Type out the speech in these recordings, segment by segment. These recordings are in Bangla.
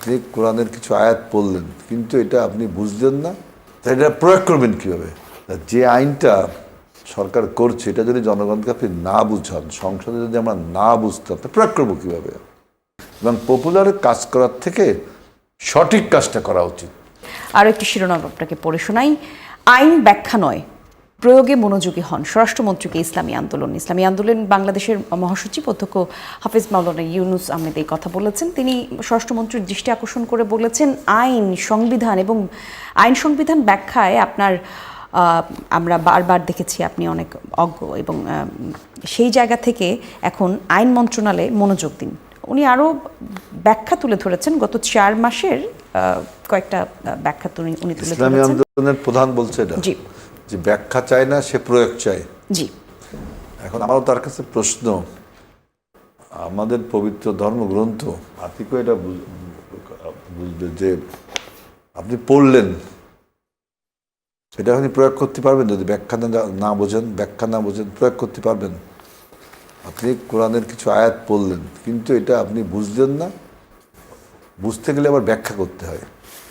আপনি কোরআনের কিছু আয়াত পড়লেন, কিন্তু এটা আপনি বুঝলেন না, তাই এটা প্রয়োগ করবেন কীভাবে? যে আইনটা সরকার করছে এটা যদি জনগণকে আপনি না বুঝান, সংসদে যদি আমরা না বুঝতাম, তা প্রয়োগ করবো কীভাবে? এবং পপুলার কাজ করার থেকে সঠিক কাজটা করা উচিত। আরও একটি শিরোনাম আপনাকে পড়ে শোনাই। আইন ব্যাখ্যা নয়, প্রয়োগে মনোযোগী হন স্বরাষ্ট্রমন্ত্রীকে ইসলামী আন্দোলন। ইসলামী আন্দোলন বাংলাদেশের মহাসচিব অধ্যক্ষ হাফিজ মাওলানা ইউনুস আহমেদ এই কথা বলেছেন। তিনি স্বরাষ্ট্রমন্ত্রীর দৃষ্টি আকর্ষণ করে বলেছেন, আইন সংবিধান এবং আইন সংবিধান ব্যাখ্যায় আমরা বারবার দেখেছি আপনি অনেক অজ্ঞ, এবং সেই জায়গা থেকে এখন আইন মন্ত্রণালয়ে মনোযোগ দিন। উনি আরও ব্যাখ্যা তুলে ধরেছেন, গত 4 মাসের কয়েকটা ব্যাখ্যা উনি তুলে ধরেছেন। ইসলামী আন্দোলনের প্রধান বলছে এটা, জি, যে ব্যাখ্যা চায় না, সে প্রয়োগ চায়। জি। এখন আমারও তার কাছে প্রশ্ন, আমাদের পবিত্র ধর্মগ্রন্থ আতিকও এটা বুঝবে যে আপনি পড়লেন, এটা আপনি প্রয়োগ করতে পারবেন? যদি ব্যাখ্যা না বোঝেন, প্রয়োগ করতে পারবেন? আপনি কোরআনের কিছু আয়াত পড়লেন, কিন্তু এটা আপনি বুঝলেন না, বুঝতে গেলে আবার ব্যাখ্যা করতে হয়,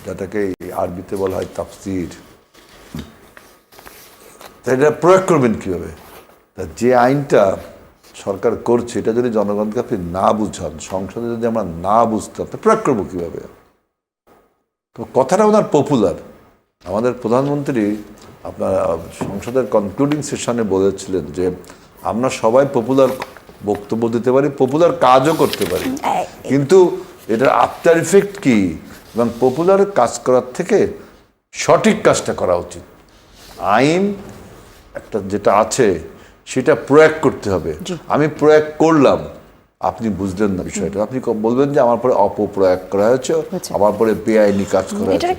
যেটাকে আরবিতে বলা হয় তাফসীর। তাই এটা প্রয়োগ করবেন কীভাবে? যে আইনটা সরকার করছে এটা যদি জনগণকে আপনি না বুঝান, সংসদে যদি আমরা না বুঝতাম, তা প্রয়োগ করবো কীভাবে? তো কথাটা ওনার পপুলার। আমাদের প্রধানমন্ত্রী আপনার সংসদের কনক্লুডিং সেশনে বলেছিলেন যে আমরা সবাই পপুলার বক্তব্য দিতে পারি, পপুলার কাজও করতে পারি, কিন্তু এটার আফটার ইফেক্ট কী এবং পপুলার কাজ করার থেকে সঠিক কাজটা করা উচিত। আইন একটা যেটা আছে সেটা প্রয়োগ করতে হবে। আমি প্রয়োগ করলাম, আপনি বুঝলেন না বিষয়টা, আপনি বলবেন যে আমার পরে অপপ্রয়োগ করা হয়েছে, আমার পরে বেআইনি কাজ করা হয়েছে।